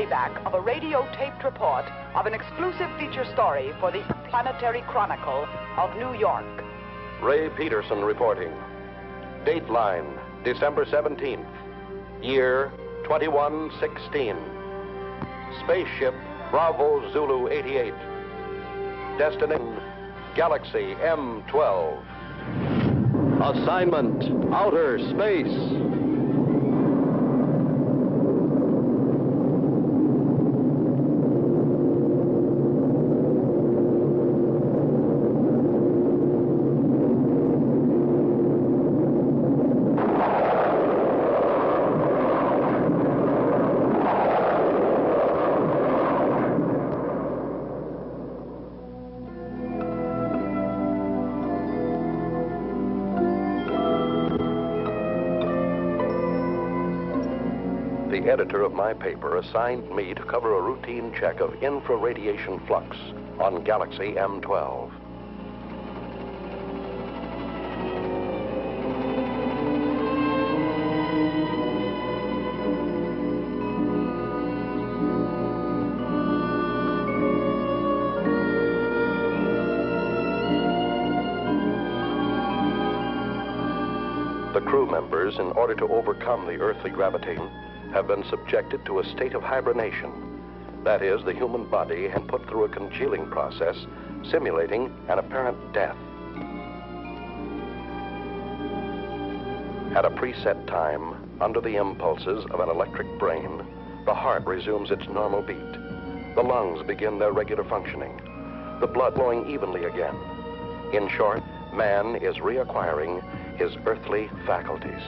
playback of a radio-taped report of an exclusive feature story for the Interplanetary Chronicle of New York. Ray Peterson reporting. Dateline, December 17th. Year 2116. Spaceship Bravo Zulu 88. Destination Galaxy M12. Assignment Outer Space. The editor of my paper assigned me to cover a routine check of infraradiation flux on Galaxy M12. The crew members, in order to overcome the earthly gravitation, have been subjected to a state of hibernation. That is, the human body has put through a congealing process, simulating an apparent death. At a preset time, under the impulses of an electric brain, the heart resumes its normal beat. The lungs begin their regular functioning, the blood flowing evenly again. In short, man is reacquiring his earthly faculties.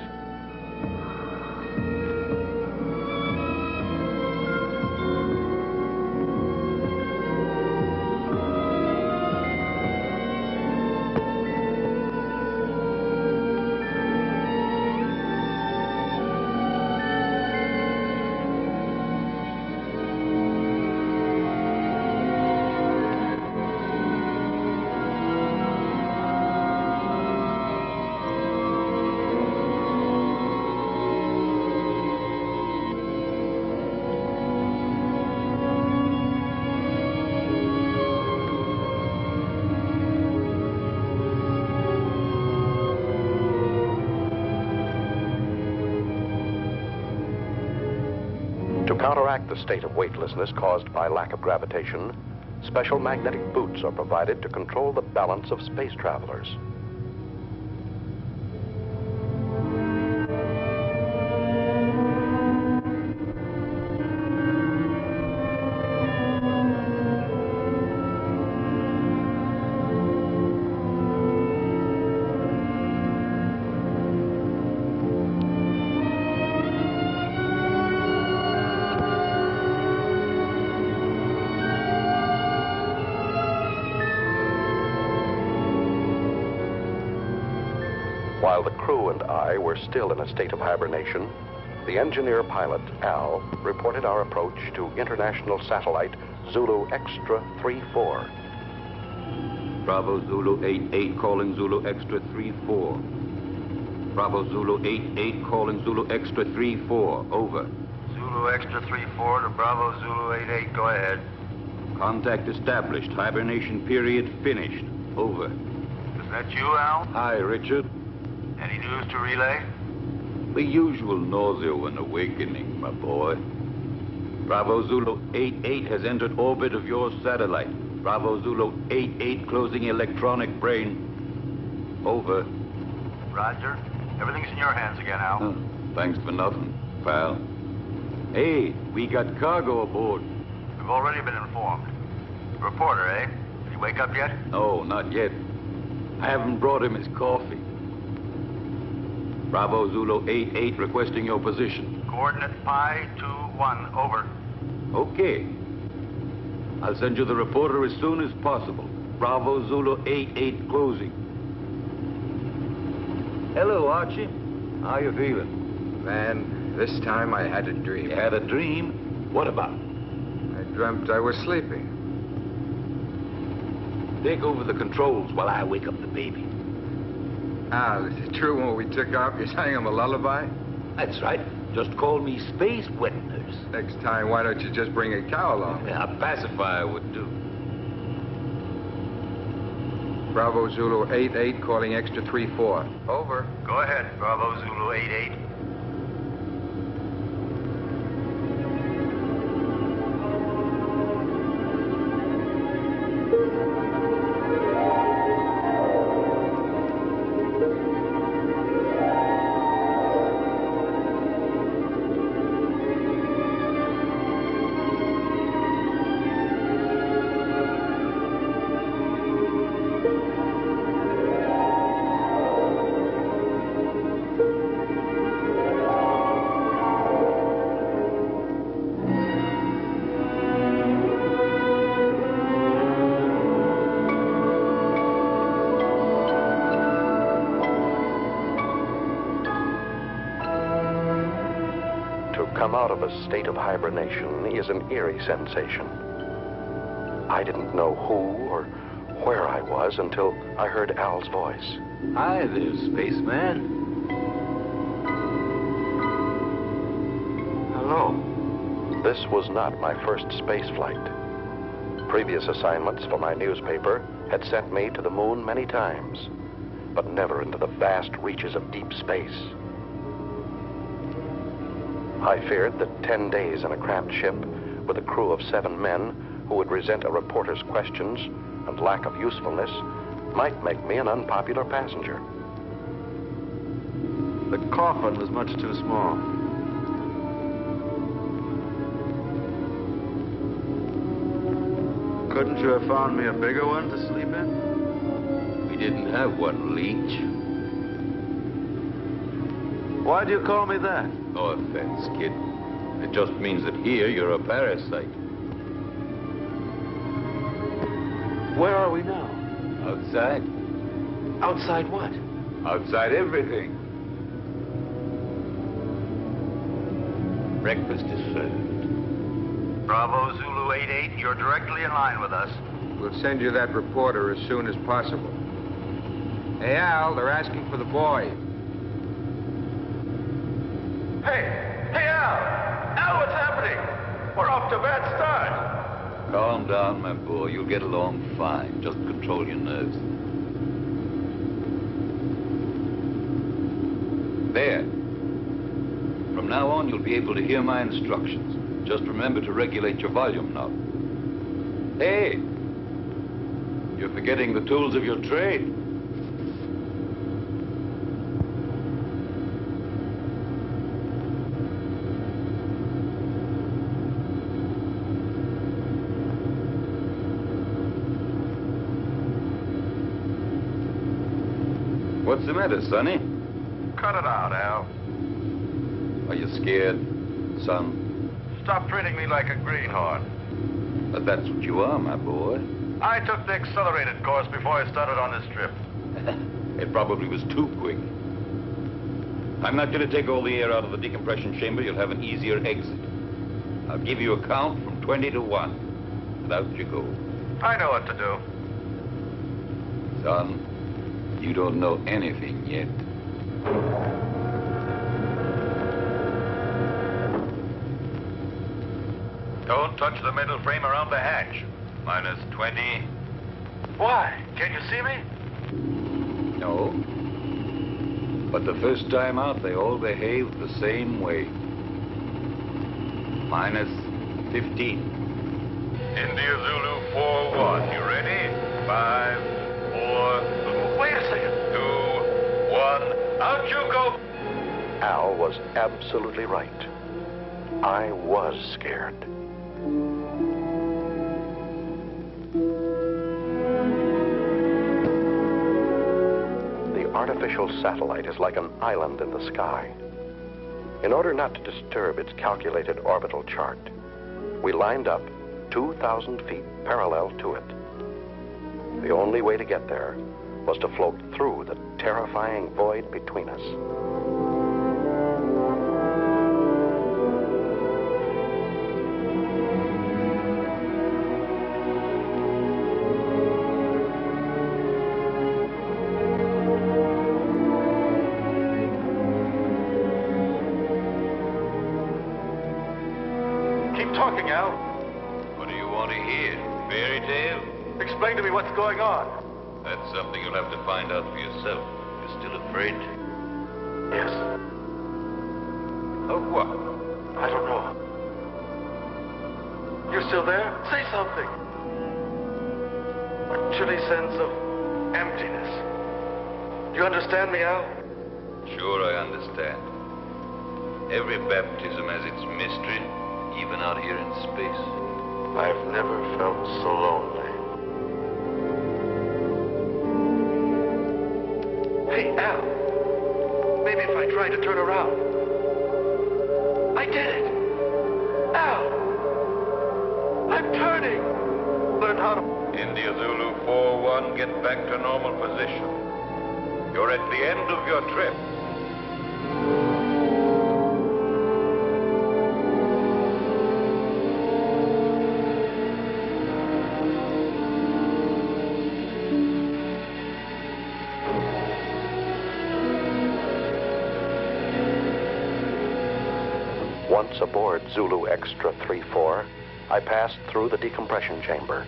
To counteract the state of weightlessness caused by lack of gravitation, special magnetic boots are provided to control the balance of space travelers. While the crew and I were still in a state of hibernation, the engineer pilot, Al, reported our approach to international satellite Zulu Extra 34. Bravo Zulu 88 calling Zulu Extra 34. Bravo Zulu 88 calling Zulu Extra 34. Over. Zulu Extra 34 to Bravo Zulu 88. Go ahead. Contact established. Hibernation period finished. Over. Is that you, Al? Hi, Richard. Any news to relay? The usual nausea when awakening, my boy. Bravo Zulu 88 has entered orbit of your satellite. Bravo Zulu 88 closing electronic brain. Over. Roger. Everything's in your hands again, Al. Thanks for nothing, pal. Hey, we got cargo aboard. We've already been informed. Reporter, eh? Did he wake up yet? No, not yet. I haven't brought him his coffee. Bravo Zulu 88 requesting your position. Coordinate Pi 21, over. Okay. I'll send you the reporter as soon as possible. Bravo Zulu 88 closing. Hello, Archie. How you feeling? Man, this time I had a dream. You had a dream? What about? I dreamt I was sleeping. Take over the controls while I wake up the baby. Al, is it true when we took off you sang him a lullaby? That's right. Just call me Space Wet Nurse. Next time, why don't you just bring a cow along? A pacifier would do. Bravo Zulu 88 calling extra 34. Over. Go ahead, Bravo Zulu 88. Come out of a state of hibernation is an eerie sensation. I didn't know who or where I was until I heard Al's voice. Hi there, spaceman. Hello. This was not my first space flight. Previous assignments for my newspaper had sent me to the moon many times, but never into the vast reaches of deep space. I feared that 10 days in a cramped ship with a crew of 7 men who would resent a reporter's questions and lack of usefulness might make me an unpopular passenger. The coffin was much too small. Couldn't you have found me a bigger one to sleep in? We didn't have one, Leech. Why do you call me that? No offense, kid. It just means that here you're a parasite. Where are we now? Outside. Outside what? Outside everything. Breakfast is served. Bravo Zulu 88, you're directly in line with us. We'll send you that reporter as soon as possible. Hey, Al, they're asking for the boy. Hey, Al! Al, what's happening? We're off to a bad start. Calm down, my boy. You'll get along fine. Just control your nerves. There. From now on, you'll be able to hear my instructions. Just remember to regulate your volume knob. Hey! You're forgetting the tools of your trade. What's the matter, Sonny? Cut it out, Al. Are you scared, son? Stop treating me like a greenhorn. But that's what you are, my boy. I took the accelerated course before I started on this trip. It probably was too quick. I'm not going to take all the air out of the decompression chamber. You'll have an easier exit. I'll give you a count from 20 to 1. And out you go. I know what to do. Son, you don't know anything yet. Don't touch the metal frame around the hatch. Minus 20. Why? Can't you see me? No. But the first time out, they all behaved the same way. Minus 15. India Zulu 4-1. You ready? 5, 4... Wait a second. 2, 1. Out you go. Al was absolutely right. I was scared. The artificial satellite is like an island in the sky. In order not to disturb its calculated orbital chart, we lined up 2,000 feet parallel to it. The only way to get there was to float through the terrifying void between us. talking, Al. What do you want to hear? Fairy tale? Explain to me what's going on. That's something you'll have to find out for yourself. You're still afraid? Yes. Of what? I don't know. You still there? Say something. A chilly sense of emptiness. Do you understand me, Al? Sure, I understand. Every baptism has its mystery, even out here in space. I've never felt so lonely. Hey, Al. Maybe if I try to turn around. I did it. Al. I'm turning. Learn how to... India Zulu 4-1, get back to normal position. You're at the end of your trip. Once aboard Zulu Extra 3-4, I passed through the decompression chamber.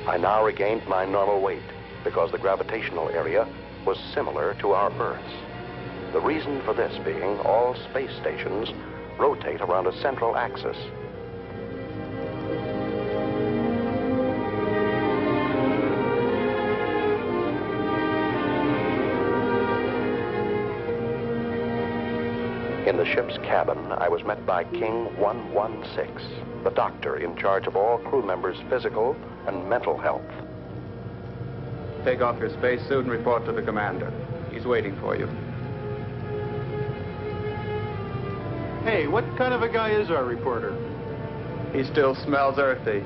I now regained my normal weight because the gravitational area was similar to our Earth's. The reason for this being all space stations rotate around a central axis. In the ship's cabin, I was met by King 116, the doctor in charge of all crew members' physical and mental health. Take off your spacesuit and report to the commander. He's waiting for you. Hey, what kind of a guy is our reporter? He still smells earthy.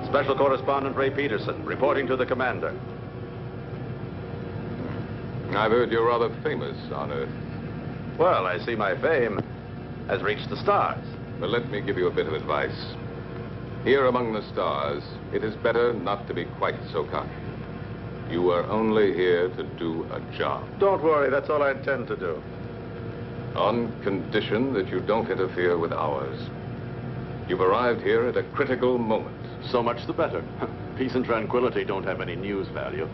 Special Correspondent Ray Peterson, reporting to the commander. I've heard you're rather famous on Earth. Well, I see my fame has reached the stars. But let me give you a bit of advice. Here among the stars, it is better not to be quite so cocky. You are only here to do a job. Don't worry, that's all I intend to do. On condition that you don't interfere with ours. You've arrived here at a critical moment. So much the better. Peace and tranquility don't have any news value.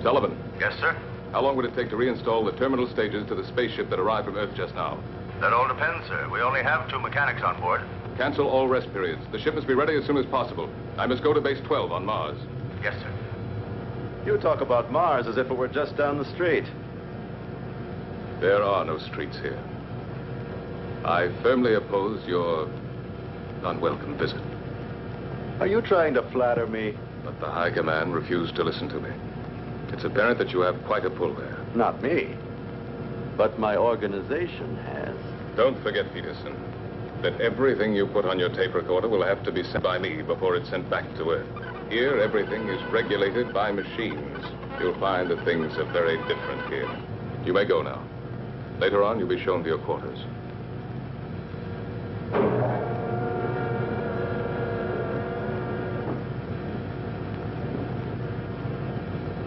Sullivan. Yes, sir? How long would it take to reinstall the terminal stages to the spaceship that arrived from Earth just now? That all depends, sir. We only have 2 mechanics on board. Cancel all rest periods. The ship must be ready as soon as possible. I must go to base 12 on Mars. Yes, sir. You talk about Mars as if it were just down the street. There are no streets here. I firmly oppose your unwelcome visit. Are you trying to flatter me? But the High Command refused to listen to me. It's apparent that you have quite a pull there. Not me. But my organization has. Don't forget, Peterson, that everything you put on your tape recorder will have to be sent by me before it's sent back to Earth. Here, everything is regulated by machines. You'll find that things are very different here. You may go now. Later on, you'll be shown to your quarters.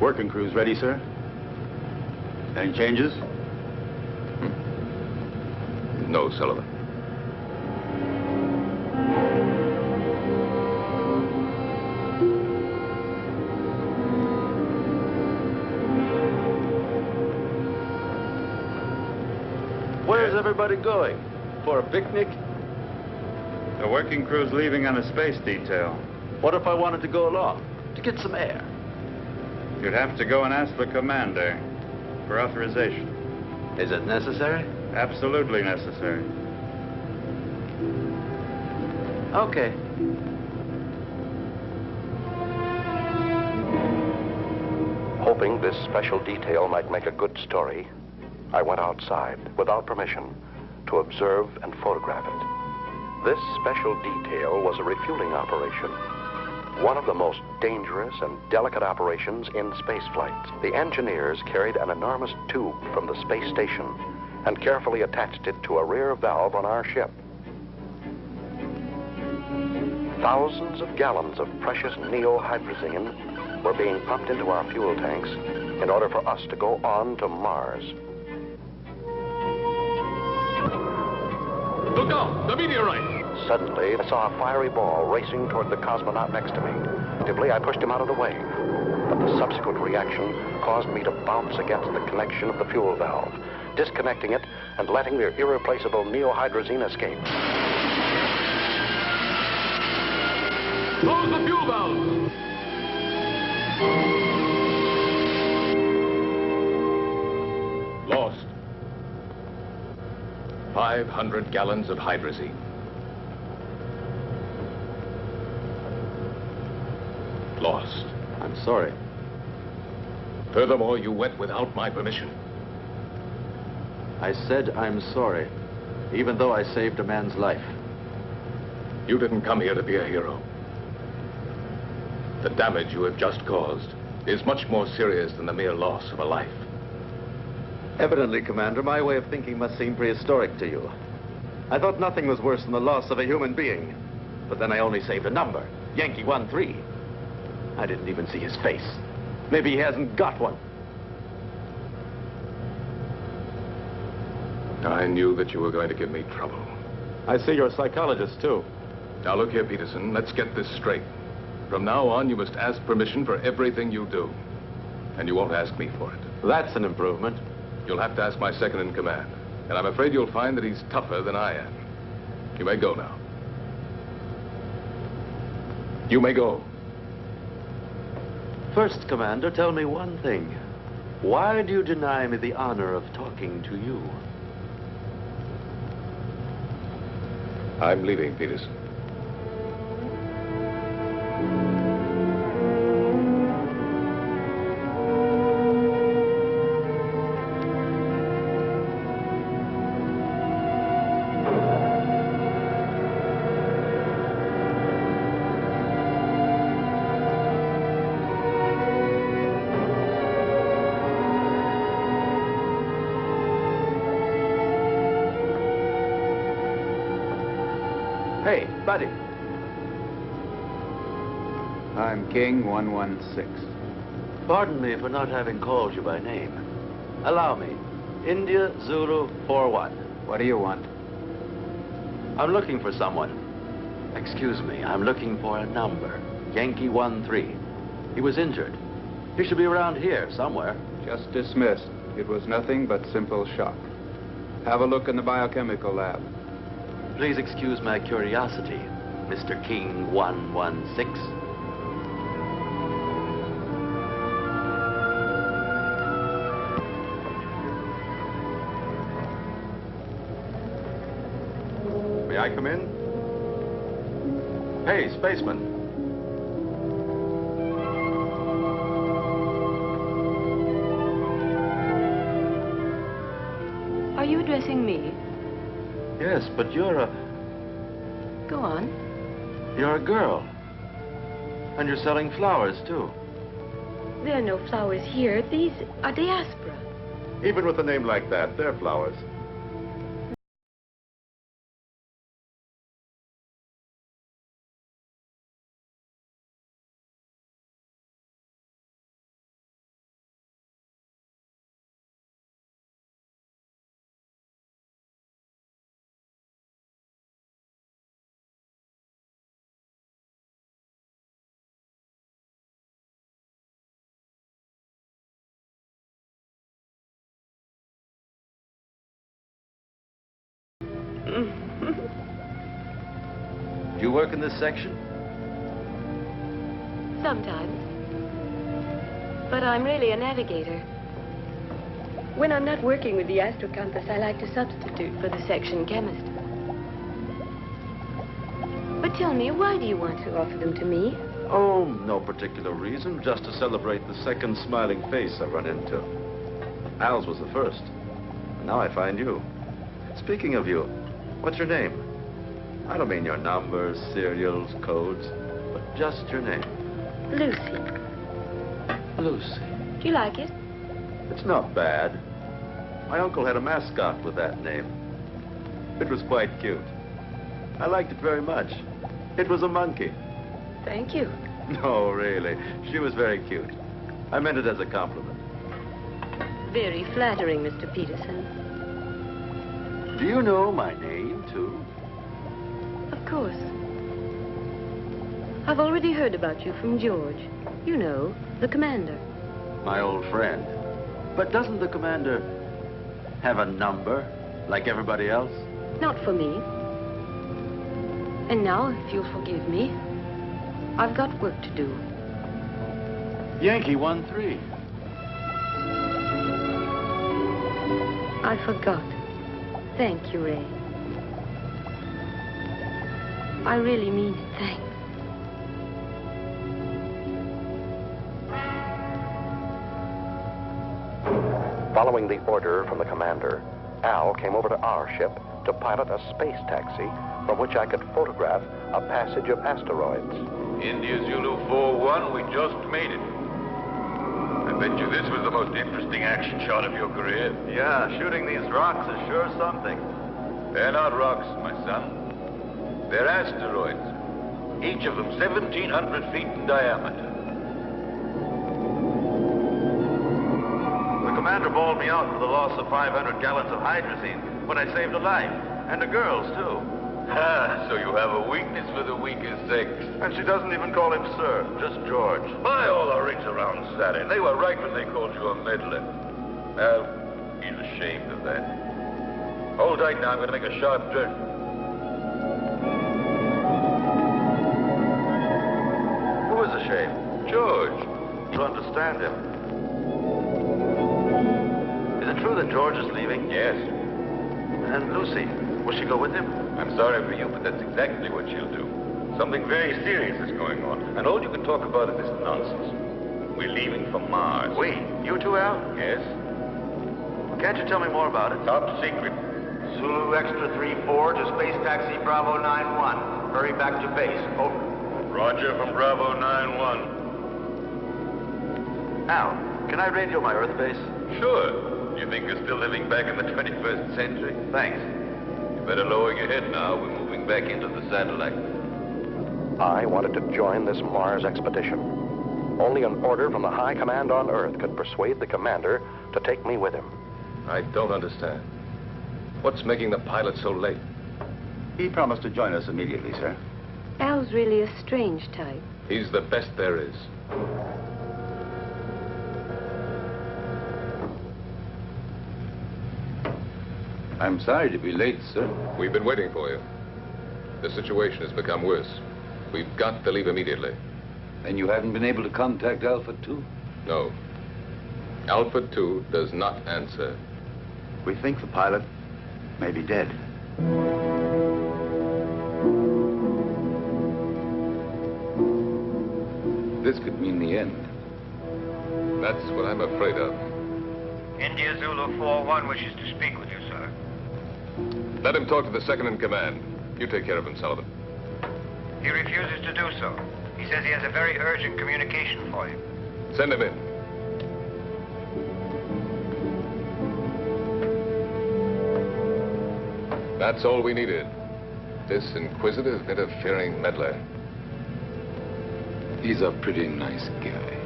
Working crew's ready, sir? Any changes? No, Sullivan. Where's everybody going? For a picnic? The working crew's leaving on a space detail. What if I wanted to go along? To get some air? You'd have to go and ask the commander for authorization. Is it necessary? Absolutely necessary. Hoping Hoping this special detail might make a good story, I went outside, without permission, to observe and photograph it. This special detail was a refueling operation, one of the most dangerous and delicate operations in spaceflight. The engineers carried an enormous tube from the space station and carefully attached it to a rear valve on our ship. Thousands of gallons of precious neohydrazine were being pumped into our fuel tanks in order for us to go on to Mars. Look out! The meteorite! Suddenly, I saw a fiery ball racing toward the cosmonaut next to me. Instinctively, I pushed him out of the way. But the subsequent reaction caused me to bounce against the connection of the fuel valve, disconnecting it and letting the irreplaceable neohydrazine escape. Close the fuel valve! Lost. 500 gallons of hydrazine. Lost. I'm sorry. Furthermore, you went without my permission. I said I'm sorry, even though I saved a man's life. You didn't come here to be a hero. The damage you have just caused is much more serious than the mere loss of a life. Evidently, Commander, my way of thinking must seem prehistoric to you. I thought nothing was worse than the loss of a human being. But then I only saved a number, Yankee 13. I didn't even see his face. Maybe he hasn't got one. I knew that you were going to give me trouble. I see you're a psychologist, too. Now look here, Peterson, let's get this straight. From now on, you must ask permission for everything you do. And you won't ask me for it. That's an improvement. You'll have to ask my second in command. And I'm afraid you'll find that he's tougher than I am. You may go now. You may go. First, Commander, tell me one thing. Why do you deny me the honor of talking to you? I'm leaving, Peterson. Hey, buddy. I'm King 116. Pardon me for not having called you by name. Allow me. India Zulu 41. What do you want? I'm looking for someone. Excuse me, I'm looking for a number. Yankee 13. He was injured. He should be around here somewhere. Just dismissed. It was nothing but simple shock. Have a look in the biochemical lab. Please excuse my curiosity, Mr. King 116. May I come in? Hey, spaceman. Are you addressing me? Yes, but you're a... Go on. You're a girl. And you're selling flowers, too. There are no flowers here. These are diaspora. Even with a name like that, they're flowers. Do you work in this section? Sometimes. But I'm really a navigator. When I'm not working with the astrocompass, I like to substitute for the section chemist. But tell me, why do you want to offer them to me? Oh, no particular reason. Just to celebrate the second smiling face I run into. Al's was the first. And now I find you. Speaking of you, what's your name? I don't mean your numbers, serials, codes, but just your name. Lucy. Lucy. Do you like it? It's not bad. My uncle had a mascot with that name. It was quite cute. I liked it very much. It was a monkey. Thank you. No, really. She was very cute. I meant it as a compliment. Very flattering, Mr. Peterson. Do you know my name, too? Of course. I've already heard about you from George. You know, the commander. My old friend. But doesn't the commander have a number, like everybody else? Not for me. And now, if you'll forgive me, I've got work to do. Yankee 1-3. I forgot. Thank you, Ray. I really mean it. Thanks. Following the order from the commander, Al came over to our ship to pilot a space taxi from which I could photograph a passage of asteroids. India Zulu 4-1, we just made it. I bet you this was the most interesting action shot of your career. Yeah, shooting these rocks is sure something. They're not rocks, my son. They're asteroids. Each of them 1,700 feet in diameter. The commander bawled me out for the loss of 500 gallons of hydrazine when I saved a life. And a girl's, too. Ah, so you have a weakness for the weaker sex. And she doesn't even call him sir, just George. My, all the rings around Saturn. They were right when they called you a meddler. Well, he's ashamed of that. Hold tight now, I'm going to make a sharp turn. Who is ashamed? George. To understand him. Is it true that George is leaving? Yes. And Lucy, will she go with him? I'm sorry for you, but that's exactly what she'll do. Something very serious is going on, and all you can talk about is this nonsense. We're leaving for Mars. We? You too, Al? Yes? Can't you tell me more about it? Top secret. Zulu Extra 3-4 to Space Taxi Bravo 9-1. Hurry back to base. Over. Roger from Bravo 9-1. Al, can I radio my Earth base? Sure. You think you're still living back in the 21st century? Thanks. You better lower your head now. We're moving back into the satellite. I wanted to join this Mars expedition. Only an order from the high command on Earth could persuade the commander to take me with him. I don't understand. What's making the pilot so late? He promised to join us immediately, sir. Al's really a strange type. He's the best there is. I'm sorry to be late, sir. We've been waiting for you. The situation has become worse. We've got to leave immediately. And you haven't been able to contact Alpha 2? No. Alpha 2 does not answer. We think the pilot may be dead. This could mean the end. That's what I'm afraid of. India Zulu 4-1 wishes to speak with you, sir. Let him talk to the second in command. You take care of him, Sullivan. He refuses to do so. He says he has a very urgent communication for you. Send him in. That's all we needed. This inquisitive, interfering meddler. He's a pretty nice guy.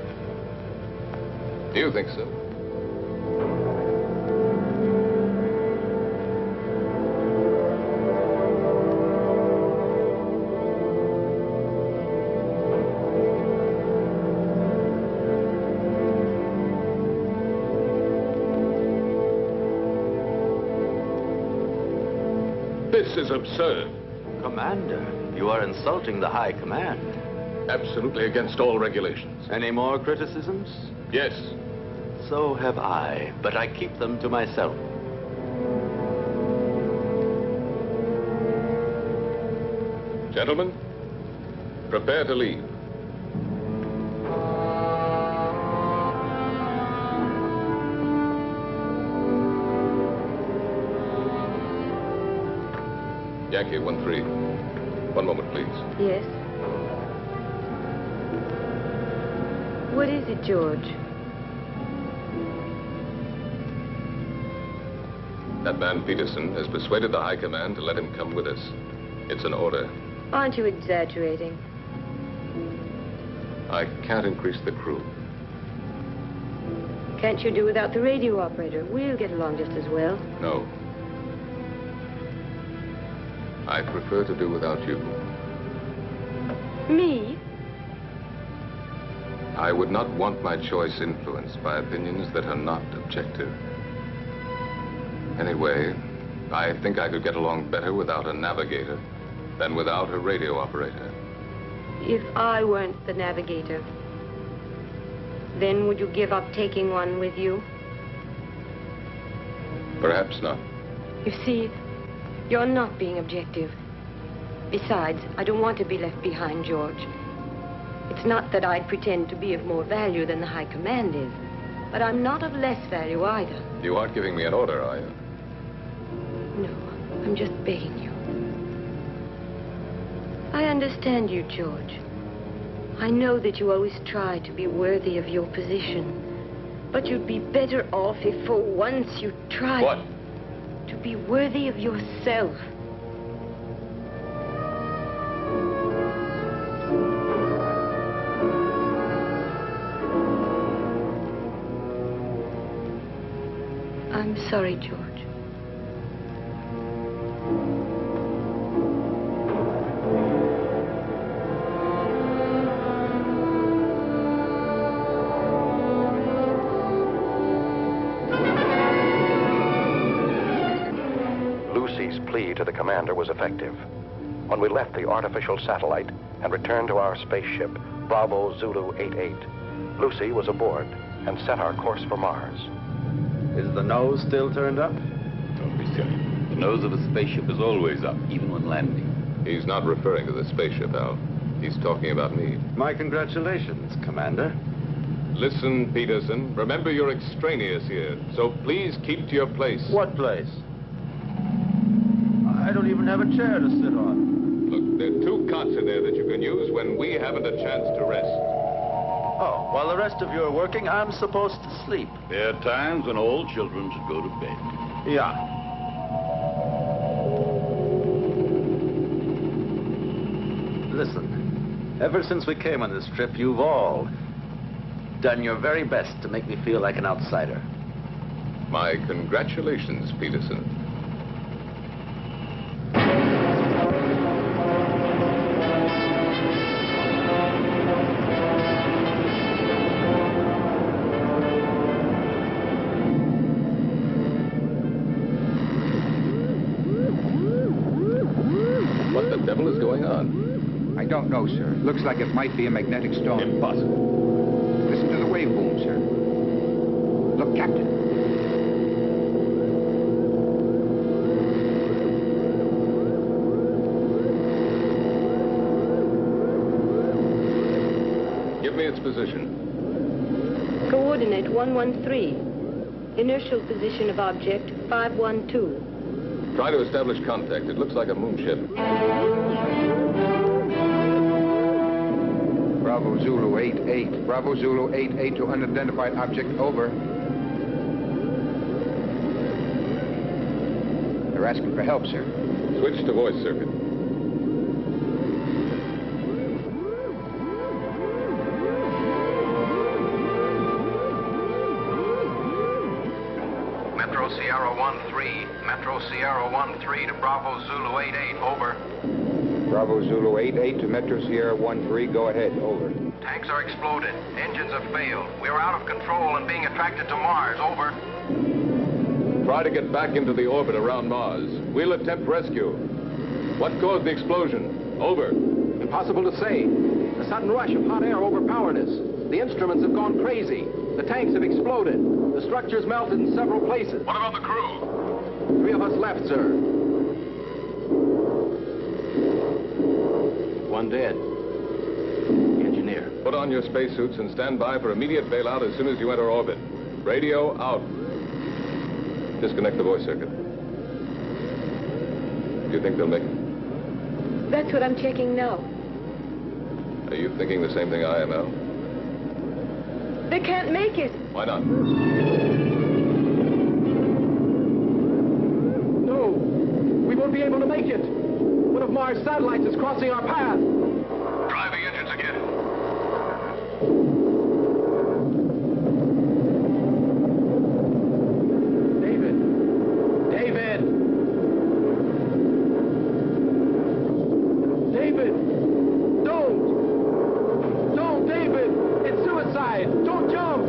You think so? This is absurd. Commander, you are insulting the high command. Absolutely against all regulations. Any more criticisms? Yes. So have I, but I keep them to myself. Gentlemen, prepare to leave. Yankee 1-3. One moment, please. Yes? What is it, George? That man Peterson has persuaded the High Command to let him come with us. It's an order. Aren't you exaggerating? I can't increase the crew. Can't you do without the radio operator? We'll get along just as well. No. I prefer to do without you. Me? I would not want my choice influenced by opinions that are not objective. Anyway, I think I could get along better without a navigator than without a radio operator. If I weren't the navigator, then would you give up taking one with you? Perhaps not. You see, you're not being objective. Besides, I don't want to be left behind, George. It's not that I'd pretend to be of more value than the High Command is, but I'm not of less value either. You aren't giving me an order, are you? No, I'm just begging you. I understand you, George. I know that you always try to be worthy of your position, but you'd be better off if for once you tried... What? To be worthy of yourself. I'm sorry, George. Lucy's plea to the commander was effective. When we left the artificial satellite and returned to our spaceship, Bravo Zulu 88, Lucy was aboard and set our course for Mars. Is the nose still turned up? Don't be silly. The nose of a spaceship is always up, even when landing. He's not referring to the spaceship, Al. He's talking about me. My congratulations, Commander. Listen, Peterson. Remember you're extraneous here, so please keep to your place. What place? I don't even have a chair to sit on. Look, there are 2 cots in there that you can use when we haven't a chance to rest. Oh, while the rest of you are working, I'm supposed to sleep. There are times when all children should go to bed. Yeah. Listen, ever since we came on this trip, you've all done your very best to make me feel like an outsider. My congratulations, Peterson. What the devil is going on? I don't know, sir. Looks like it might be a magnetic storm. Impossible. Listen to the wave boom, sir. Look, Captain. Give me its position. Coordinate 113. Inertial position of object 512. Try to establish contact. It looks like a moonship. Bravo Zulu 88. Bravo Zulu 88 to unidentified object, over. They're asking for help, sir. Switch to voice circuit. Metro Sierra 1-3. Metro Sierra 1-3 to Bravo Zulu 88, over. Bravo Zulu 88 to Metro Sierra 13, go ahead, over. Tanks are exploded. Engines have failed. We are out of control and being attracted to Mars, over. Try to get back into the orbit around Mars. We'll attempt rescue. What caused the explosion? Over. Impossible to say. A sudden rush of hot air overpowered us. The instruments have gone crazy. The tanks have exploded. The structure's melted in several places. What about the crew? 3 of us left, sir. 1 dead. The engineer. Put on your spacesuits and stand by for immediate bailout as soon as you enter orbit. Radio out. Disconnect the voice circuit. Do you think they'll make it? That's what I'm checking now. Are you thinking the same thing I am, Al? They can't make it. Why not? No, we won't be able to make it. One of Mars' satellites is crossing our path. Try the engines again. David! David! David! Don't, David! It's suicide! Don't jump!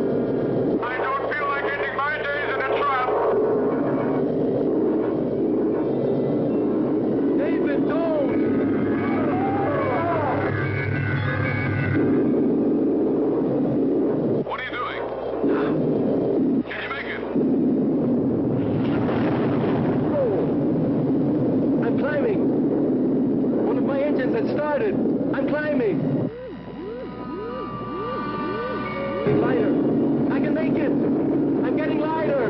I don't feel like ending my days in a trap. David, don't! What are you doing? Can you make it? Oh, I'm climbing. One of my engines had started. I'm climbing. Getting lighter. I can make it. I'm getting lighter.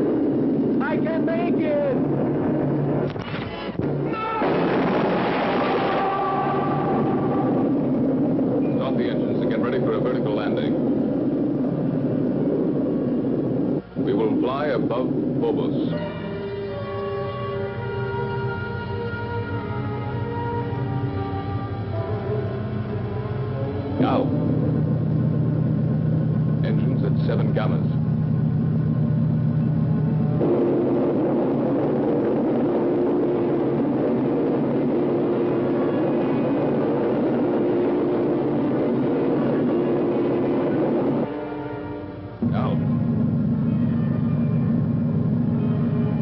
I can make it. Start the engines and get ready for a vertical landing. We will fly above Phobos. Now. Engines at 7 gammas. Now.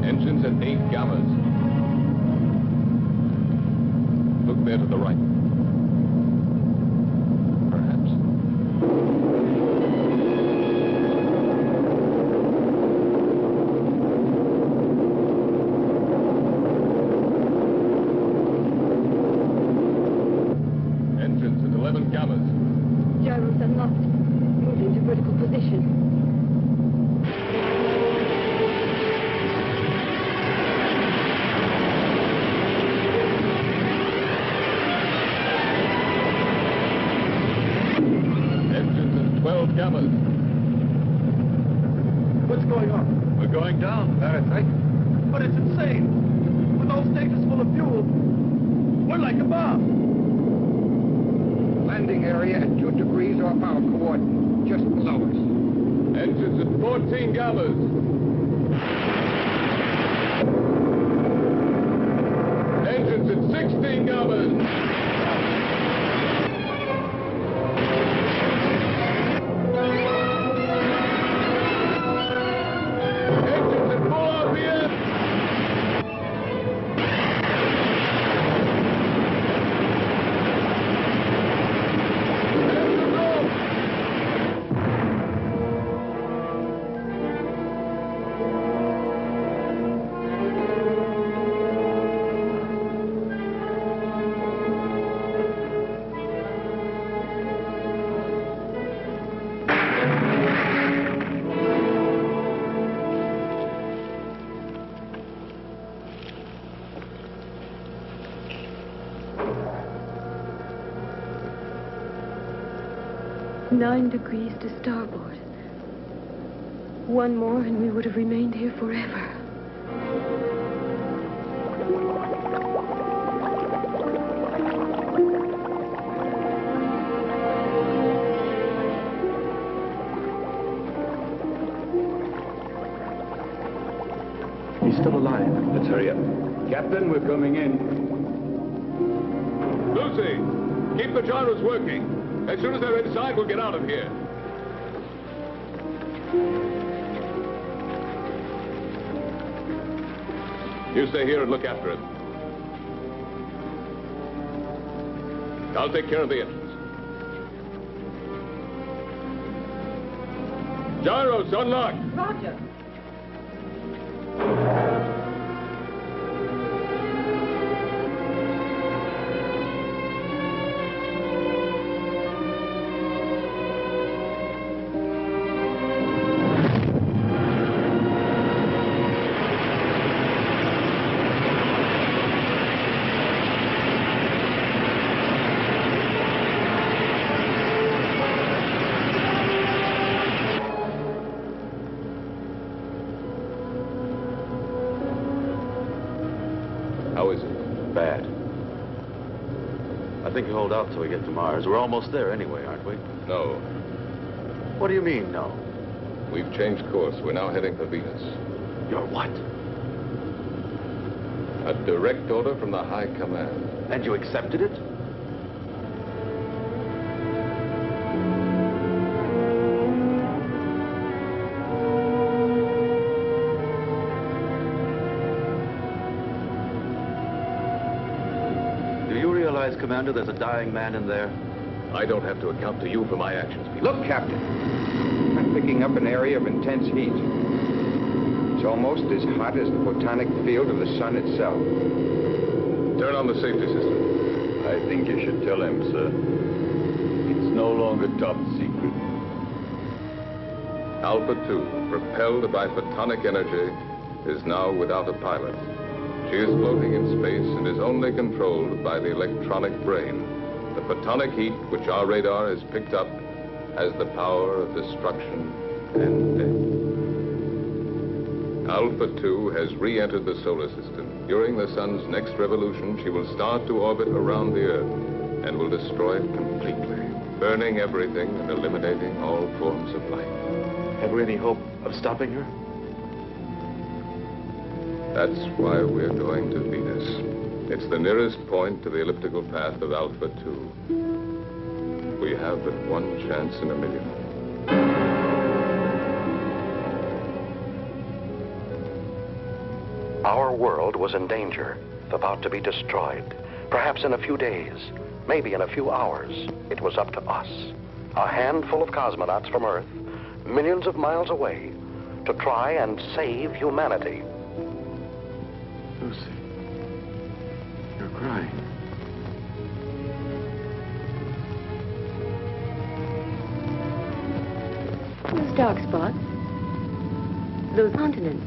Engines at 8 gammas. Look there to the right. Perhaps. Engines at 11 gammas. Gyros unlocked. Move into vertical position. Engines at 12 gammas. What's going on? We're going down, Errant, right? But it's insane. With those stages full of fuel, we're like a bomb. Landing area at 2 degrees off our coordinate, just below us. Engines at 14 gammas. Engines at 16 gammas. Engines at full RPM. Engines off. Nine degrees to starboard. One more and we would have remained here forever. He's still alive. Let's hurry up. Captain, we're coming in. Lucy, keep the gyros working. As soon as they're inside, we'll get out of here. You stay here and look after him. I'll take care of the engines. Gyros, unlocked. Roger. I think you hold out till we get to Mars. We're almost there anyway, aren't we? No. What do you mean, no? We've changed course. We're now heading for Venus. You're what? A direct order from the High Command. And you accepted it? Commander, there's a dying man in there. I don't have to account to you for my actions, Peter. Look, Captain. I'm picking up an area of intense heat. It's almost as hot as the photonic field of the sun itself. Turn on the safety system. I think you should tell him, sir. It's no longer top secret. Alpha 2, propelled by photonic energy, is now without a pilot. She is floating in space and is only controlled by the electronic brain. The photonic heat, which our radar has picked up, has the power of destruction and death. Alpha 2 has re-entered the solar system. During the sun's next revolution, she will start to orbit around the Earth and will destroy it completely, burning everything and eliminating all forms of life. Have we any hope of stopping her? That's why we're going to Venus. It's the nearest point to the elliptical path of Alpha 2. We have but one chance in a million. Our world was in danger, about to be destroyed. Perhaps in a few days, maybe in a few hours. It was up to us, a handful of cosmonauts from Earth, millions of miles away, to try and save humanity. Lucy, you're crying. Those dark spots. Those continents.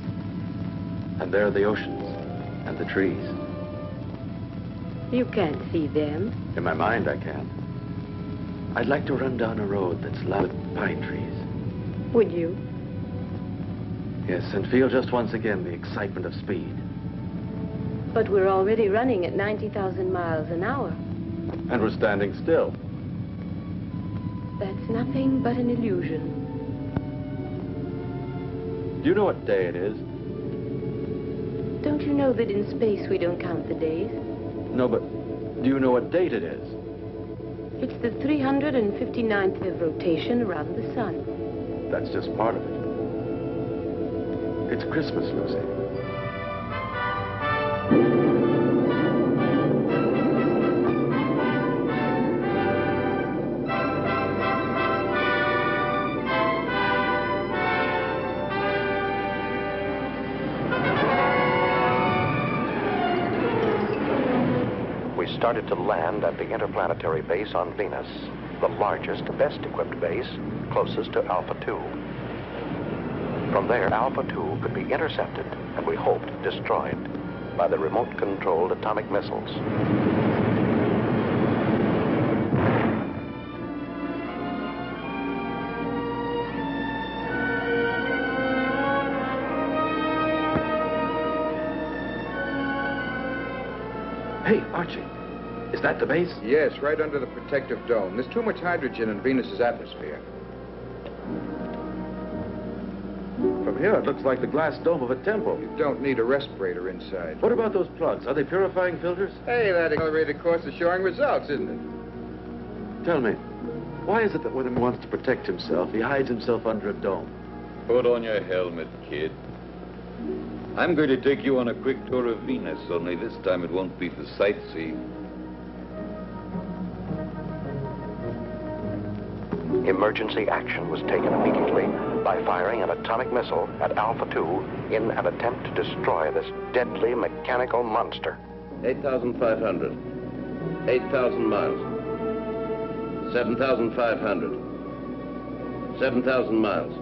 And there are the oceans and the trees. You can't see them. In my mind, I can. I'd like to run down a road that's lined with pine trees. Would you? Yes, and feel just once again the excitement of speed. But we're already running at 90,000 miles an hour. And we're standing still. That's nothing but an illusion. Do you know what day it is? Don't you know that in space we don't count the days? No, but do you know what date it is? It's the 359th of rotation around the sun. That's just part of it. It's Christmas, Lucy. Started to land at the Interplanetary base on Venus, the largest, best-equipped base, closest to Alpha 2. From there, Alpha 2 could be intercepted, and we hoped destroyed, by the remote-controlled atomic missiles. Hey, Archie. Is that the base? Yes, right under the protective dome. There's too much hydrogen in Venus's atmosphere. From here, it looks like the glass dome of a temple. You don't need a respirator inside. What about those plugs? Are they purifying filters? Hey, that accelerated course is showing results, isn't it? Tell me, why is it that when he wants to protect himself, he hides himself under a dome? Put on your helmet, kid. I'm going to take you on a quick tour of Venus, only this time it won't be for sightseeing. Emergency action was taken immediately by firing an atomic missile at Alpha 2 in an attempt to destroy this deadly mechanical monster. 8,500. 8,000 miles. 7,500. 7,000 miles.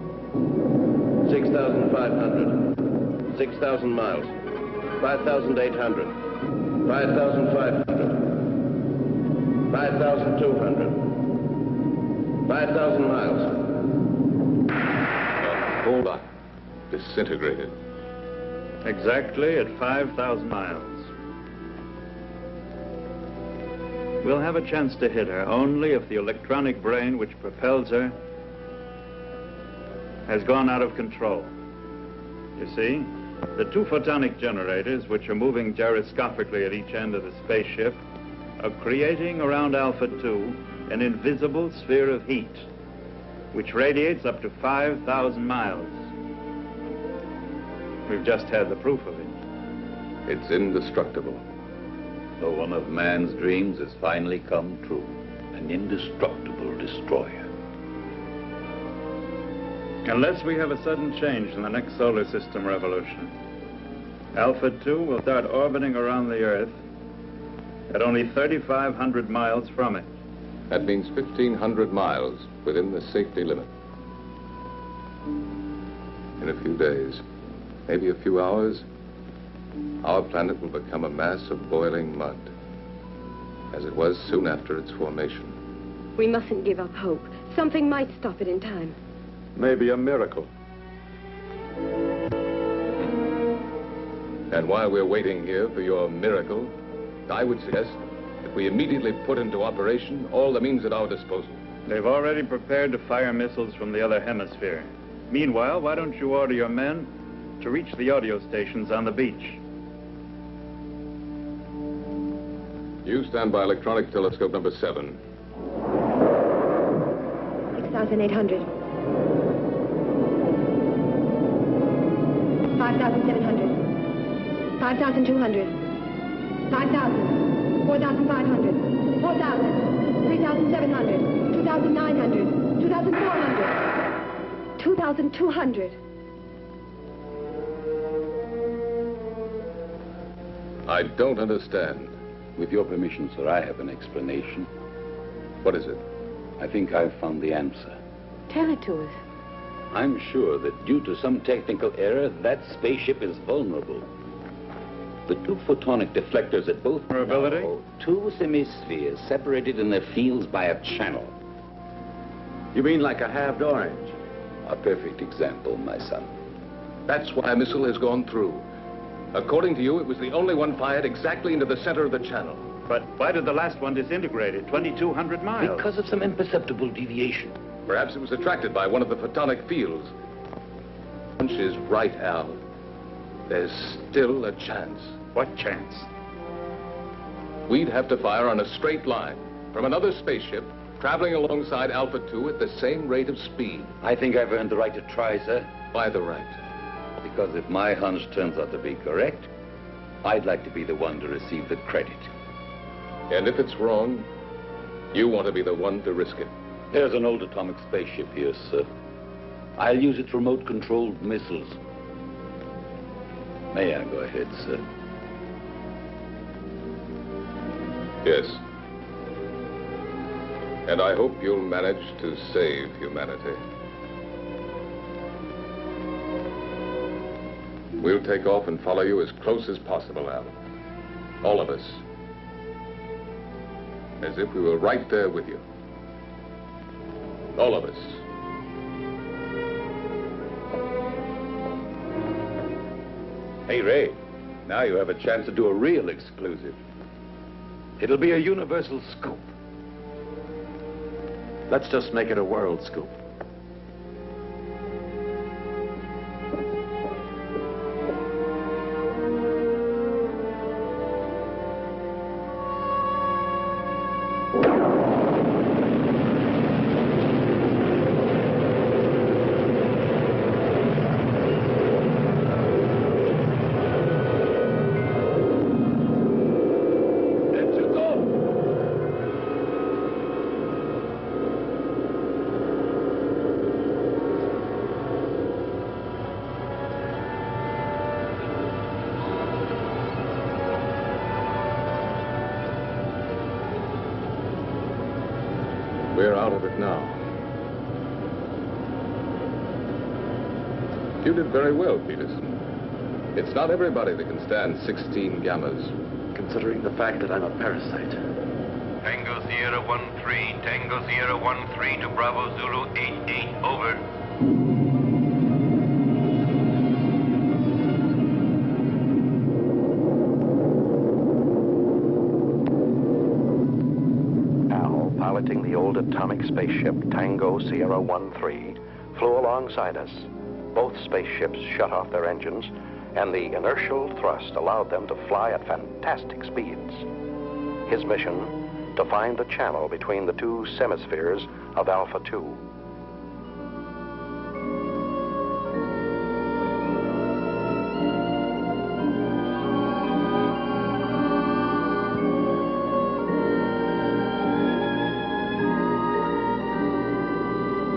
6,500. 6,000 miles. 5,800. 5,500. 5,200. 5,000 miles. Hold on. Disintegrated. Exactly at 5,000 miles. We'll have a chance to hit her only if the electronic brain which propels her has gone out of control. You see, the two photonic generators, which are moving gyroscopically at each end of the spaceship, are creating around Alpha 2 an invisible sphere of heat, which radiates up to 5,000 miles. We've just had the proof of it. It's indestructible. So one of man's dreams has finally come true. An indestructible destroyer. Unless we have a sudden change in the next solar system revolution, Alpha 2 will start orbiting around the Earth at only 3,500 miles from it. That means 1,500 miles within the safety limit. In a few days, maybe a few hours, our planet will become a mass of boiling mud, as it was soon after its formation. We mustn't give up hope. Something might stop it in time. Maybe a miracle. And while we're waiting here for your miracle, I would suggest that we immediately put into operation all the means at our disposal. They've already prepared to fire missiles from the other hemisphere. Meanwhile, why don't you order your men to reach the audio stations on the beach? You stand by electronic telescope number 7. 6,800. 5,700. 5,200. 5,000. 4,500. 4,000. 3,700. 2,900. 2,400. 2,200. I don't understand. With your permission, sir, I have an explanation. What is it? I think I've found the answer. Tell it to us. I'm sure that due to some technical error, that spaceship is vulnerable. The two photonic deflectors at both Vulnerability? Two semispheres separated in their fields by a channel. You mean like a halved orange? A perfect example, my son. That's why a missile has gone through. According to you, it was the only one fired exactly into the center of the channel. But why did the last one disintegrate at 2,200 miles? Because of some imperceptible deviation. Perhaps it was attracted by one of the photonic fields. Hunch is right, Al. There's still a chance. What chance? We'd have to fire on a straight line from another spaceship traveling alongside Alpha 2 at the same rate of speed. I think I've earned the right to try, sir. By the right. Because if my hunch turns out to be correct, I'd like to be the one to receive the credit. And if it's wrong, you want to be the one to risk it. There's an old atomic spaceship here, sir. I'll use its remote-controlled missiles. May I go ahead, sir? Yes. And I hope you'll manage to save humanity. We'll take off and follow you as close as possible, Al. All of us. As if we were right there with you. All of us. Hey, Ray, now you have a chance to do a real exclusive. It'll be a universal scoop. Let's just make it a world scoop. We're out of it now. You did very well, Peterson. It's not everybody that can stand 16 gammas. Considering the fact that I'm a parasite. Tango Sierra 1-3, Tango Sierra 1-3 to Bravo Zulu 8-8, over. piloting the old atomic spaceship Tango Sierra 13, flew alongside us. Both spaceships shut off their engines, and the inertial thrust allowed them to fly at fantastic speeds. His mission, to find the channel between the two semispheres of Alpha 2.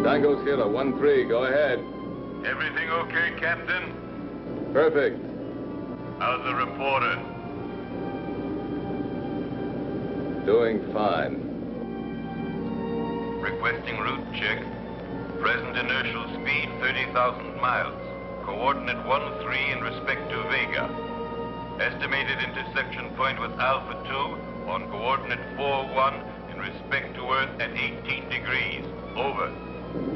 Tango Sierra 13, go ahead. Everything okay, Captain? Perfect. How's the reporter? Doing fine. Requesting route check. Present inertial speed 30,000 miles. Coordinate 13 in respect to Vega. Estimated intersection point with Alpha 2 on coordinate 41 in respect to Earth at 18 degrees. Over.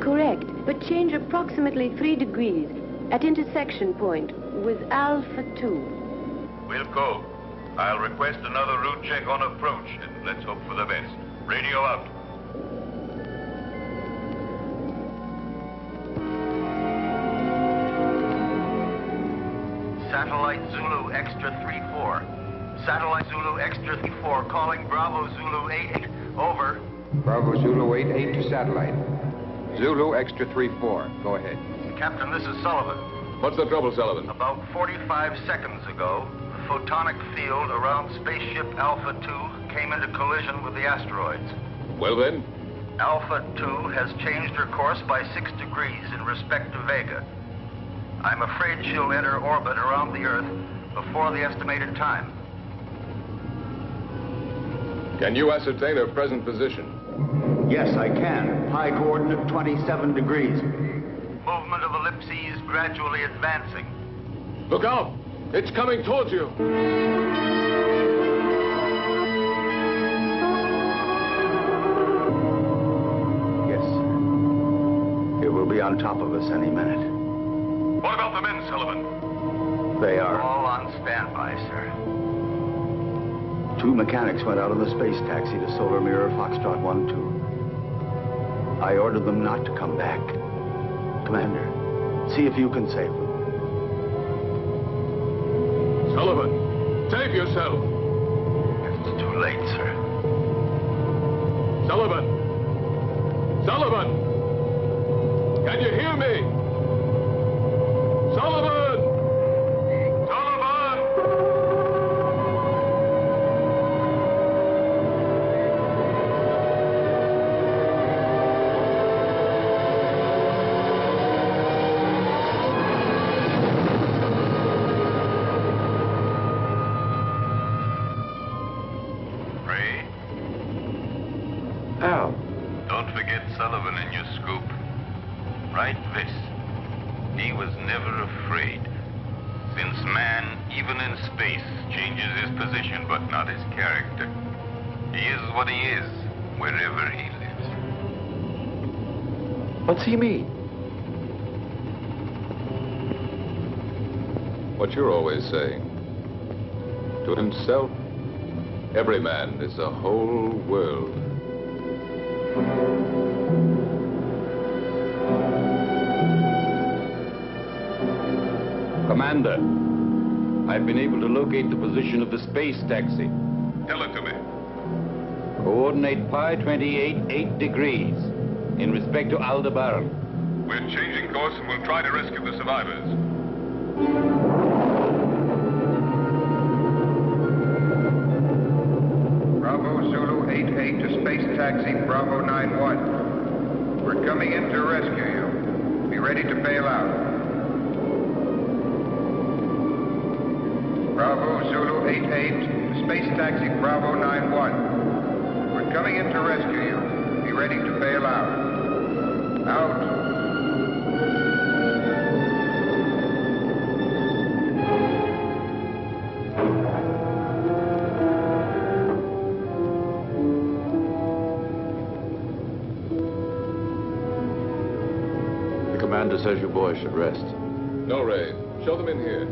Correct, but change approximately 3 degrees at intersection point with Alpha 2. Wilco, I'll request another route check on approach, and let's hope for the best. Radio out. Satellite Zulu Extra 34. Satellite Zulu Extra 34 calling Bravo Zulu 88. Over. Bravo Zulu 88 to satellite. Zulu Extra 34. Go ahead. Captain, this is Sullivan. What's the trouble, Sullivan? About 45 seconds ago, the photonic field around spaceship Alpha 2 came into collision with the asteroids. Well then? Alpha 2 has changed her course by 6 degrees in respect to Vega. I'm afraid she'll enter orbit around the Earth before the estimated time. Can you ascertain her present position? Yes, I can. High coordinate 27 degrees. Movement of ellipses gradually advancing. Look out! It's coming towards you! Yes. It will be on top of us any minute. What about the men, Sullivan? They are. All on standby, sir. 2 mechanics went out on the space taxi to Solar Mirror Foxtrot 1-2. I ordered them not to come back. Commander, see if you can save them. Sullivan, save yourself! It's too late, sir. Sullivan! Sullivan! Can you hear me? Sullivan! Don't forget Sullivan in your scoop. Write this. He was never afraid. Since man, even in space, changes his position but not his character. He is what he is, wherever he lives. What's he mean? What you're always saying. To himself, every man is a whole world. Commander, I've been able to locate the position of the space taxi. Tell it to me. Coordinate pi 28, 8 degrees in respect to Aldebaran. We're changing course and we'll try to rescue the survivors. Bravo Zulu 88 to space taxi Bravo 91. We're coming in to rescue you. Be ready to bail out. Bravo Zulu 88 to space taxi Bravo 91. We're coming in to rescue you. Be ready to bail out. Out. The commander says you boys should rest. No, Ray. Show them in here.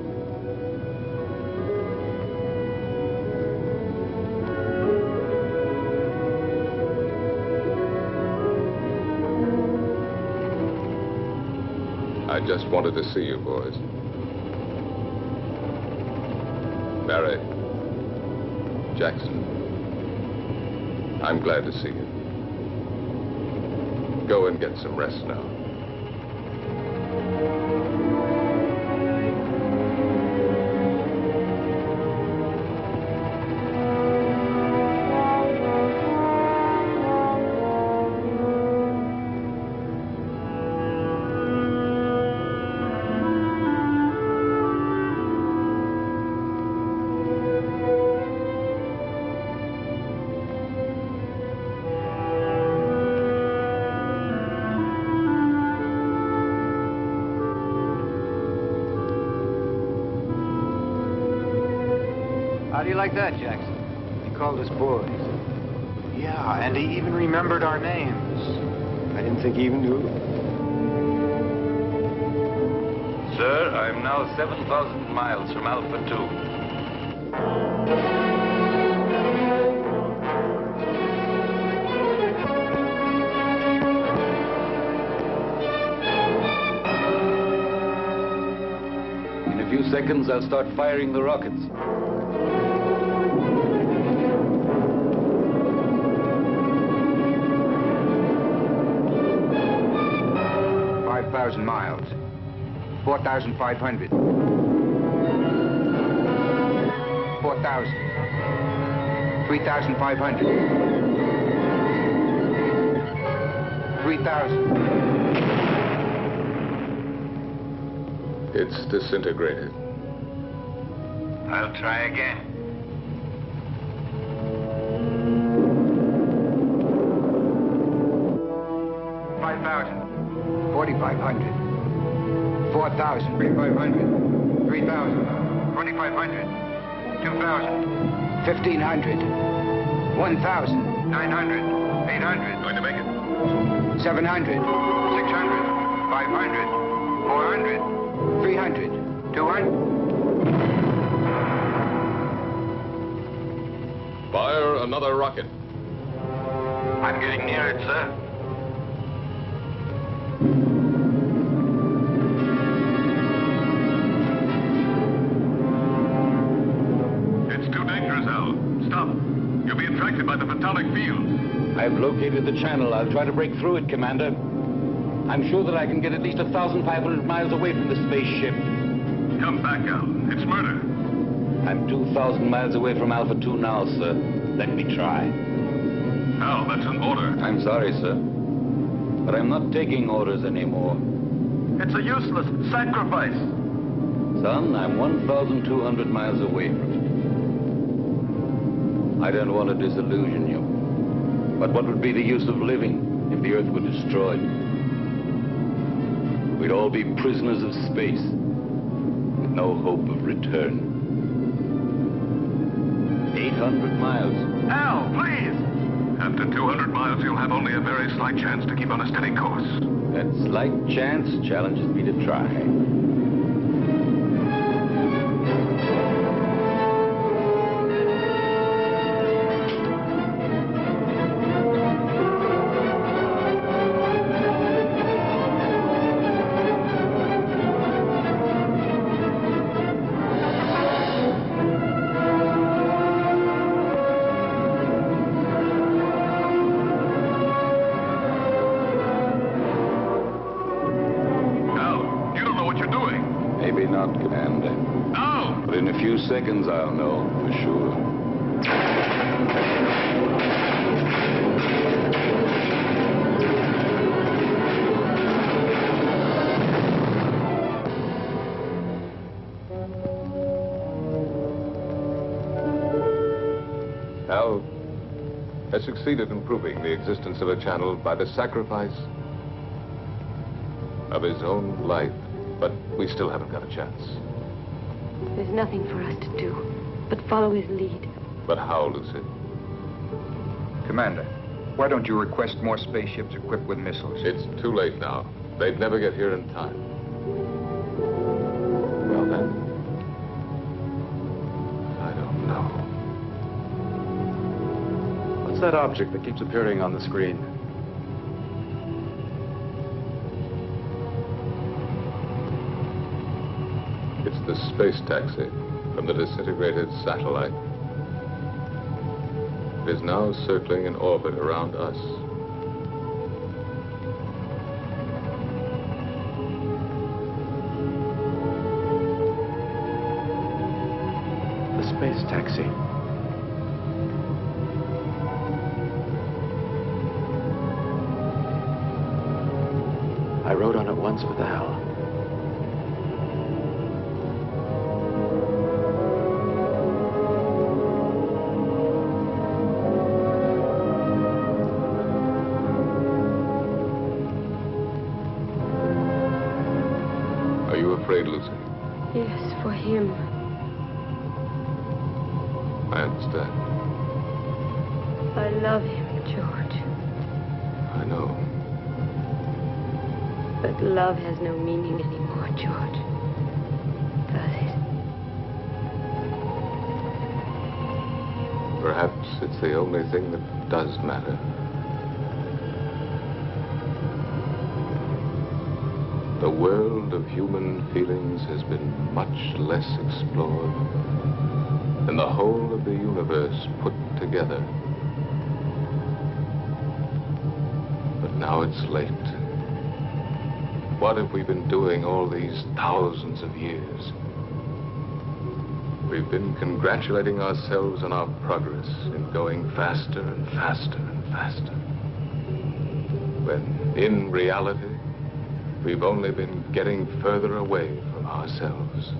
I just wanted to see you, boys. Barry, Jackson, I'm glad to see you. Go and get some rest now. How do you like that, Jackson? He called us boys. Yeah, and he even remembered our names. I didn't think he even knew. Sir, I'm now 7,000 miles from Alpha 2. In a few seconds, I'll start firing the rockets. 5,000 miles. 4,500. 4,000. 3,500. 3,000. It's disintegrated. I'll try again. 5,000. 4,500. 4,000. 3,500. 3,000. 2,500. 2,000. 1,500. 1,000. 900. 800. Going to make it. 700. 600. 500. 400. 300. 200. Fire another rocket. I'm getting near it, sir. It's too dangerous, Al. Stop. You'll be attracted by the photonic field. I've located the channel. I'll try to break through it, Commander. I'm sure that I can get at least 1,500 miles away from the spaceship. Come back, Al. It's murder. I'm 2,000 miles away from Alpha 2 now, sir. Let me try. Al, that's an order. I'm sorry, sir. But I'm not taking orders anymore. It's a useless sacrifice. Son, I'm 1,200 miles away from it. I don't want to disillusion you. But what would be the use of living if the Earth were destroyed? We'd all be prisoners of space, with no hope of return. 800 miles. Al, please! After 200 miles, you'll have only a very slight chance to keep on a steady course. That slight chance challenges me to try. Maybe not, Commander. No! But in a few seconds, I'll know for sure. Al has succeeded in proving the existence of a channel by the sacrifice of his own life. But we still haven't got a chance. There's nothing for us to do but follow his lead. But how, Lucy? Commander, why don't you request more spaceships equipped with missiles? It's too late now. They'd never get here in time. Well, then, I don't know. What's that object that keeps appearing on the screen? The space taxi from the disintegrated satellite is now circling in orbit around us. The space taxi. I rode on it once with Al. Are you afraid, Lucy? Yes, for him. I understand. I love him, George. I know. But love has no meaning anymore, George. Does it? Perhaps it's the only thing that does matter. The world of human feelings has been much less explored than the whole of the universe put together. But now it's late. What have we been doing all these thousands of years? We've been congratulating ourselves on our progress in going faster and faster and faster. When, in reality, we've only been getting further away from ourselves.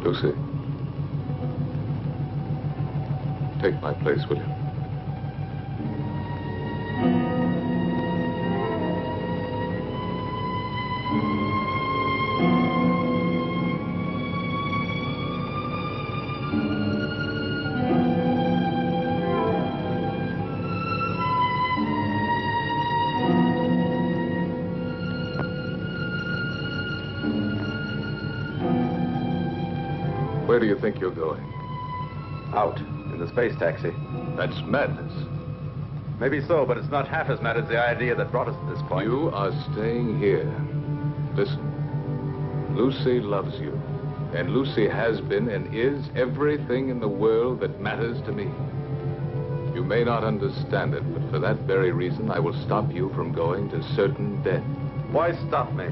Lucy, take my place, will you? Where do you think you're going? Out, in the space taxi. That's madness. Maybe so, but it's not half as mad as the idea that brought us to this point. You are staying here. Listen, Lucy loves you. And Lucy has been and is everything in the world that matters to me. You may not understand it, but for that very reason, I will stop you from going to certain death. Why stop me?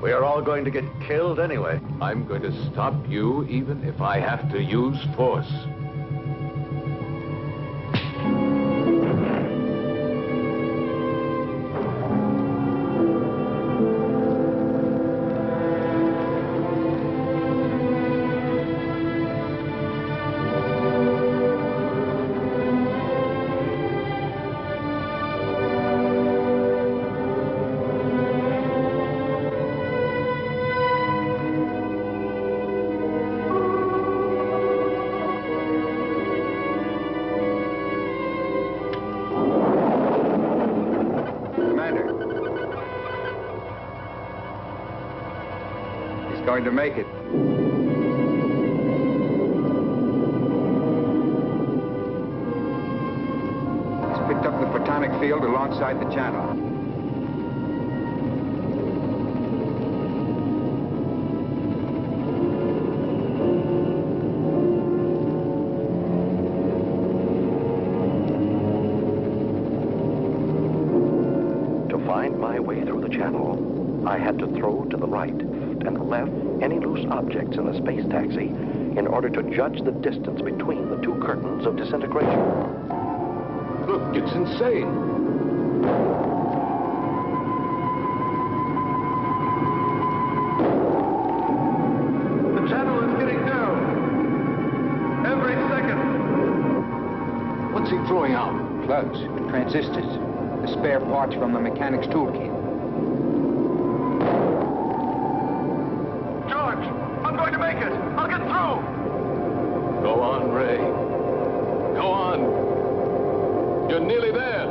We are all going to get killed anyway. I'm going to stop you even if I have to use force. Going to make it. He's picked up the photonic field alongside the channel. To find my way through the channel, I had to throw to the right and left any loose objects in the space taxi in order to judge the distance between the two curtains of disintegration. Look, it's insane. The channel is getting down. Every second. What's he throwing out? Plugs and transistors. The spare parts from the mechanic's toolkit. I'm going to make it. I'll get through. Go on, Ray. Go on. You're nearly there.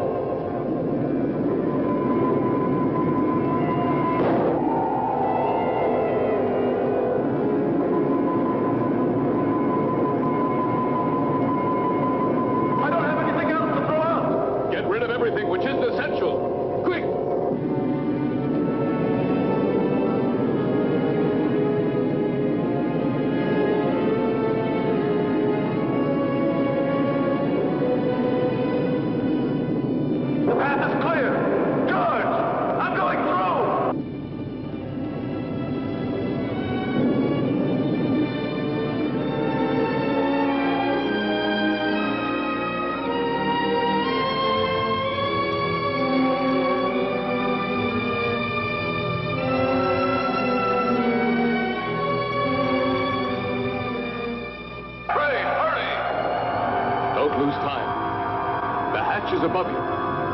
is above you,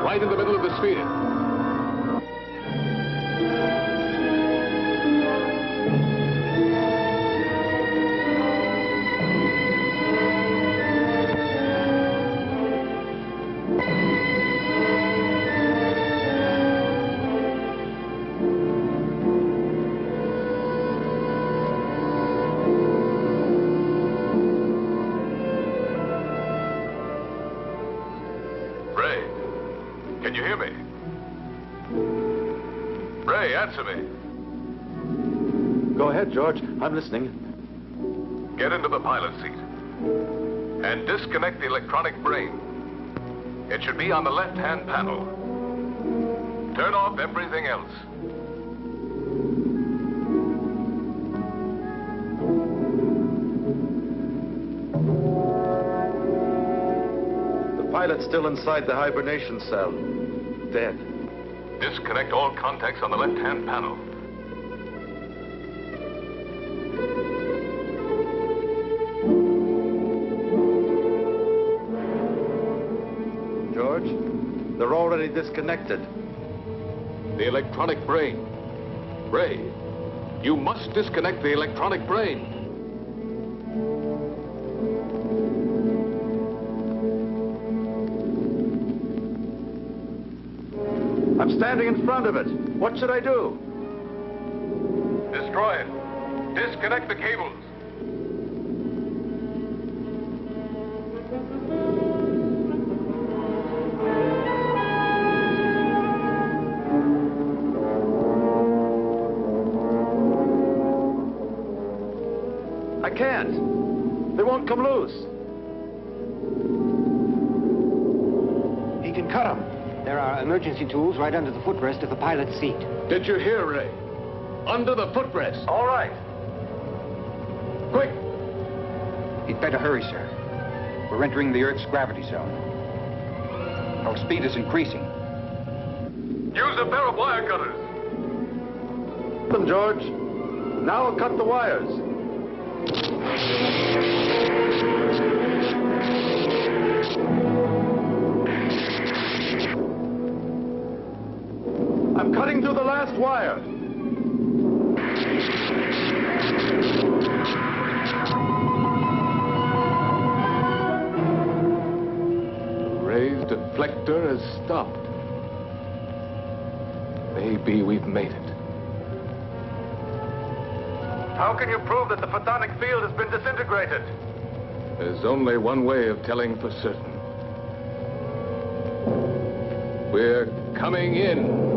right in the middle of the sphere. Can you hear me? Ray, answer me. Go ahead, George. I'm listening. Get into the pilot seat and disconnect the electronic brain. It should be on the left-hand panel. Turn off everything else. The pilot's still inside the hibernation cell. Dead. Disconnect all contacts on the left-hand panel. George, they're already disconnected. The electronic brain. Ray, you must disconnect the electronic brain. I'm standing in front of it. What should I do? Destroy it. Disconnect the cables. I can't. They won't come loose. He can cut them. There are emergency tools right under the footrest of the pilot's seat. Did you hear, Ray? Under the footrest. All right. Quick! You'd better hurry, sir. We're entering the Earth's gravity zone. Our speed is increasing. Use a pair of wire cutters. Them, George. Now I'll cut the wires. I'm cutting through the last wire. Ray's deflector has stopped. Maybe we've made it. How can you prove that the photonic field has been disintegrated? There's only one way of telling for certain. We're coming in.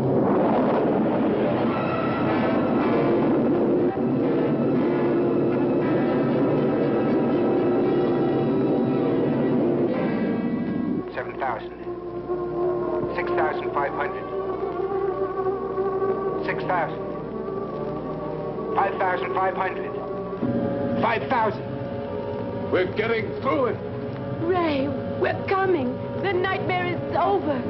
We're getting through it. Ray, we're coming. The nightmare is over.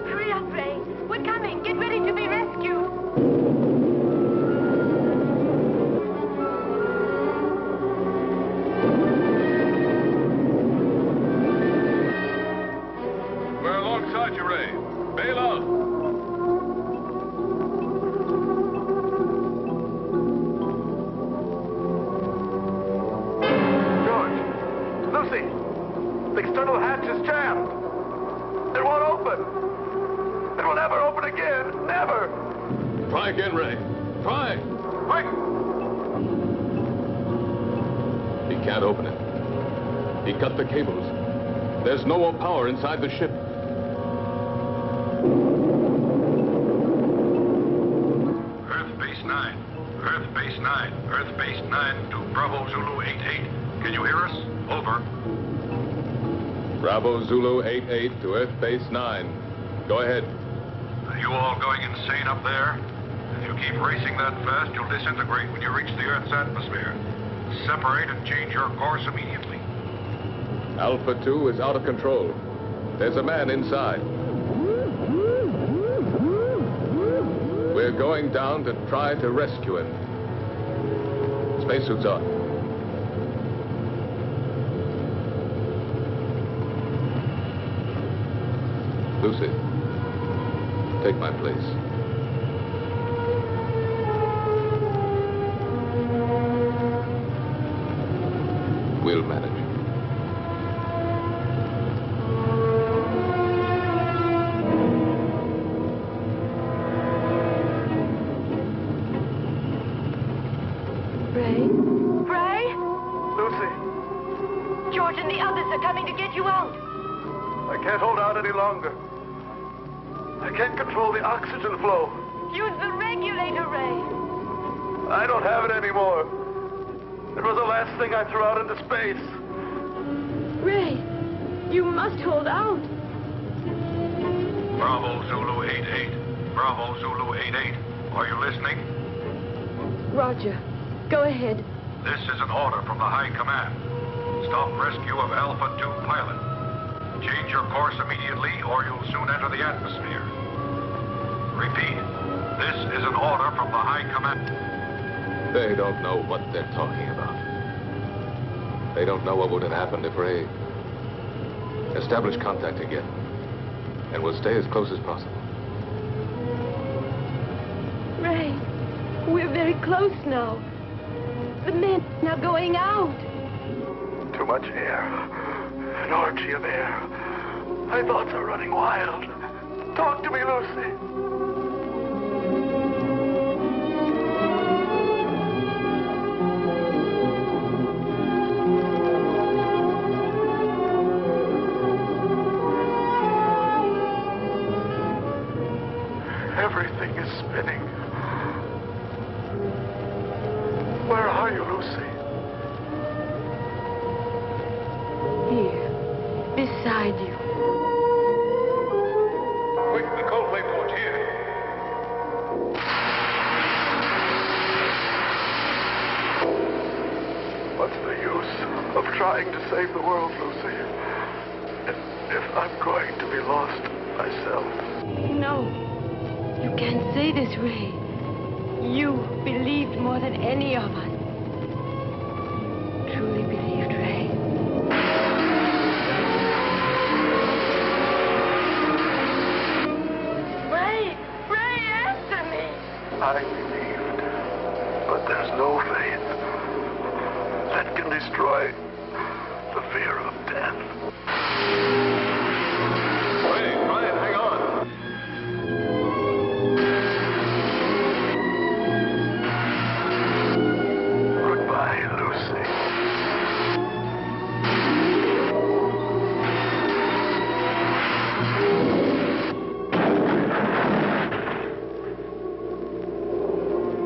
Hurry up, Ray. We're coming. Get ready to be rescued. We're alongside you, Ray. Bail out. The external hatch is jammed. It won't open. It will never open again. Never. Try again, Ray. Try. Quick. He can't open it. He cut the cables. There's no more power inside the ship. Earth Base 9. Earth Base 9. Earth Base 9 to Bravo Zulu 88. Can you hear us? Over. Bravo Zulu 88 to Earth Base 9. Go ahead. Are you all going insane up there? If you keep racing that fast, you'll disintegrate when you reach the Earth's atmosphere. Separate and change your course immediately. Alpha 2 is out of control. There's a man inside. We're going down to try to rescue him. Spacesuits on. Lucy, take my place. We'll manage. Ray? Ray? Lucy, George and the others are coming to get you out. I can't hold out any longer. I can't control the oxygen flow. Use the regulator, Ray. I don't have it anymore. It was the last thing I threw out into space. Ray, you must hold out. Bravo Zulu 88. Bravo Zulu 88. Are you listening? Roger. Go ahead. This is an order from the High Command. Stop rescue of Alpha 2 pilot. Change your course immediately or you'll soon enter the atmosphere. Repeat. This is an order from the High Command. They don't know what they're talking about. They don't know what would have happened if Ray... Establish contact again. And we'll stay as close as possible. Ray, we're very close now. The men are going out. Too much air. An orgy of air. My thoughts are running wild. Talk to me, Lucy. Everything is spinning. Where are you, Lucy? Here, beside you. Quick, the coldplate port here. What's the use of trying to save the world, Lucy? If I'm going to be lost myself. No, you can't say this, Ray. You believed more than any of us. You truly believed, Ray. Ray, answer me. I believed, but there's no faith that can destroy the fear of death. Ray, Brian, hang on. Goodbye, Lucy.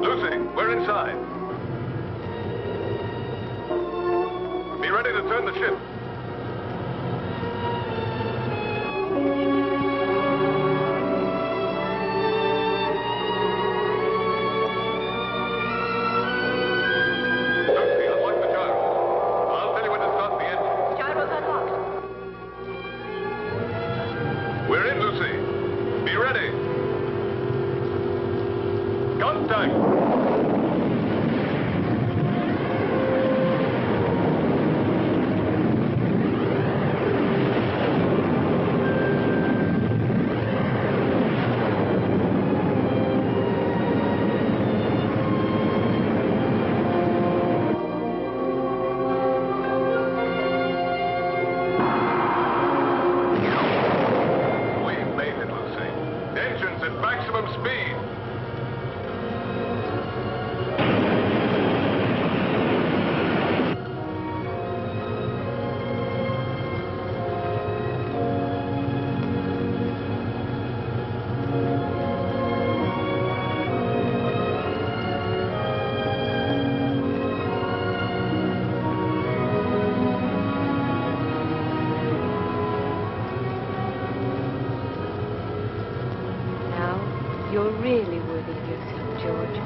Lucy, we're inside. Be ready to turn the ship. Lucy, unlock the gyro. I'll tell you when to start the engine. Gyro's unlocked. We're in, Lucy. Be ready. Contact. We've made it, Lucy. Engines at maximum speed. Now, you're really worthy of yourself, George.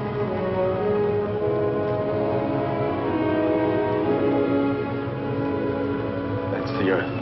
That's the Earth.